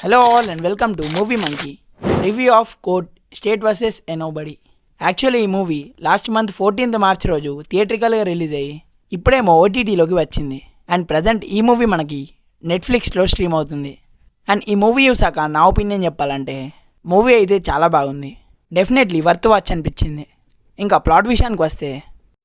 Hello all and welcome to Movie Monkey. Review of Court State vs. A Nobody. Actually ఈ movie last month 14th March రోజు థియేట్రికల్గా release అయ్యి ఇప్పుడేమో ఓటీటీలోకి వచ్చింది. And present ఈ movie మనకి నెట్ఫ్లిక్స్లో స్ట్రీమ్ అవుతుంది. అండ్ ఈ మూవీ చూసాక నా ఒపీనియన్ చెప్పాలంటే మూవీ అయితే చాలా బాగుంది. డెఫినెట్లీ వర్త్ వాచ్ అనిపించింది. ఇంకా ప్లాట్ విషయానికి వస్తే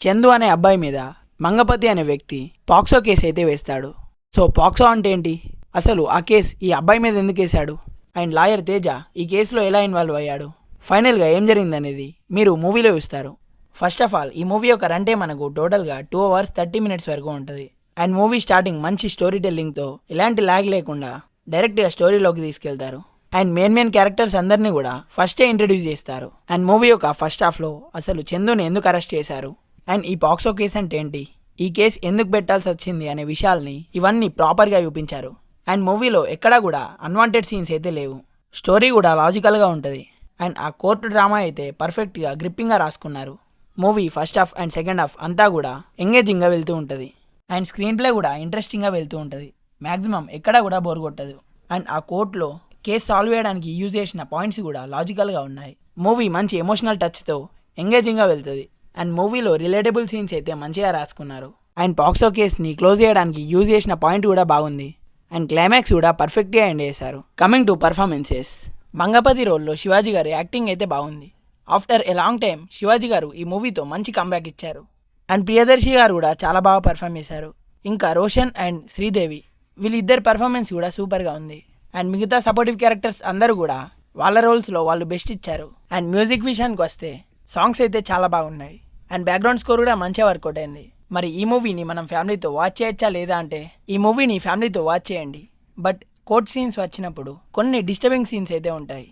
చందు అనే అబ్బాయి మీద మంగపతి అనే వ్యక్తి పాక్సో కేసు అయితే వేస్తాడు. సో పాక్సో అంటే ఏంటి, అసలు ఆ కేసు ఈ అబ్బాయి మీద ఎందుకు వేశాడు, అండ్ లాయర్ తేజ ఈ కేసులో ఎలా ఇన్వాల్వ్ అయ్యాడు, ఫైనల్గా ఏం జరిగిందనేది మీరు మూవీలో చూస్తారు. ఫస్ట్ ఆఫ్ ఆల్ ఈ మూవీ యొక్క రన్ టైం మనకు టోటల్గా 2 hours 30 minutes వరకు ఉంటుంది. అండ్ మూవీ స్టార్టింగ్ మంచి స్టోరీ టెల్లింగ్తో ఎలాంటి ల్యాగ్ లేకుండా డైరెక్ట్గా స్టోరీలోకి తీసుకెళ్తారు. అండ్ మెయిన్ క్యారెక్టర్స్ అందరినీ కూడా ఫస్టే ఇంట్రడ్యూస్ చేస్తారు. అండ్ మూవీ యొక్క ఫస్ట్ హాఫ్లో అసలు చందుని ఎందుకు అరెస్ట్ చేశారు, అండ్ ఈ పాక్సో కేసు అంటే ఏంటి, ఈ కేసు ఎందుకు పెట్టాల్సి వచ్చింది అనే విషయాల్ని ఇవన్నీ ప్రాపర్గా చూపించారు. అండ్ మూవీలో ఎక్కడా కూడా అన్వాంటెడ్ సీన్స్ అయితే లేవు. స్టోరీ కూడా లాజికల్గా ఉంటుంది. అండ్ ఆ కోర్టు డ్రామా అయితే పర్ఫెక్ట్గా గ్రిప్పింగ్గా రాసుకున్నారు. Movie first half and second half అంతా కూడా ఎంగేజింగ్గా వెళ్తూ ఉంటుంది. అండ్ స్క్రీన్ ప్లే కూడా ఇంట్రెస్టింగ్గా వెళ్తూ ఉంటుంది. మ్యాక్సిమం ఎక్కడా కూడా బోర్ కొట్టదు. అండ్ ఆ కోర్టులో కేసు సాల్వ్ చేయడానికి యూజ్ చేసిన పాయింట్స్ కూడా లాజికల్గా ఉన్నాయి. మూవీ మంచి ఎమోషనల్ టచ్తో ఎంగేజింగ్గా వెళ్తుంది. అండ్ మూవీలో రిలేటబుల్ సీన్స్ అయితే మంచిగా రాసుకున్నారు. అండ్ పాక్సో కేస్ని క్లోజ్ చేయడానికి యూజ్ చేసిన పాయింట్ కూడా బాగుంది. అండ్ క్లైమాక్స్ కూడా పర్ఫెక్ట్గా ఎండ్ చేశారు. కమింగ్ టు పర్ఫార్మెన్సెస్, మంగపతి రోల్లో శివాజీ గారి యాక్టింగ్ అయితే బాగుంది. After a long time Shivaji గారు ఈ మూవీతో మంచి కంబ్యాక్ ఇచ్చారు. అండ్ ప్రియదర్శి గారు కూడా చాలా బాగా పర్ఫామ్ చేశారు. ఇంకా రోషన్ అండ్ శ్రీదేవి వీళ్ళిద్దరు పర్ఫార్మెన్స్ కూడా సూపర్గా ఉంది. అండ్ మిగతా సపోర్టివ్ క్యారెక్టర్స్ అందరూ కూడా వాళ్ళ రోల్స్లో వాళ్ళు బెస్ట్ ఇచ్చారు. అండ్ మ్యూజిక్ విషయానికి వస్తే సాంగ్స్ అయితే చాలా బాగున్నాయి. అండ్ బ్యాక్గ్రౌండ్ స్కోర్ కూడా మంచిగా వర్కౌట్ అయింది. మరి ఈ మూవీని మనం ఫ్యామిలీతో వాచ్ చేయొచ్చా లేదా అంటే ఈ మూవీని ఫ్యామిలీతో వాచ్ చేయండి. బట్ కోర్ట్ సీన్స్ వచ్చినప్పుడు కొన్ని డిస్టర్బింగ్ సీన్స్ అయితే ఉంటాయి,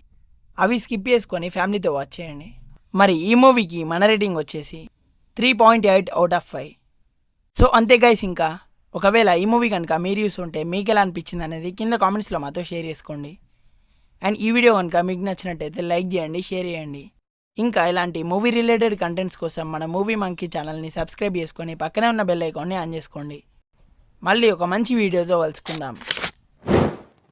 అవి స్కిప్ చేసుకొని ఫ్యామిలీతో వాచ్ చేయండి. మరి ఈ మూవీకి మన రేటింగ్ వచ్చేసి 3.8 out of 5. సో అంతే గైస్, ఇంకా ఒకవేళ ఈ మూవీ కనుక మీరు చూస్తుంటే మీకు ఎలా అనిపించింది అనేది కింద కామెంట్స్లో మాతో షేర్ చేసుకోండి. అండ్ ఈ వీడియో కనుక మీకు నచ్చినట్టయితే లైక్ చేయండి, షేర్ చేయండి. ఇంకా ఇలాంటి మూవీ రిలేటెడ్ కంటెంట్స్ కోసం మన మూవీ మంకీ ఛానల్ని సబ్స్క్రైబ్ చేసుకొని పక్కనే ఉన్న బెల్ ఐకాన్ని ఆన్ చేసుకోండి. మళ్ళీ ఒక మంచి వీడియోతో కలుసుకుందాం.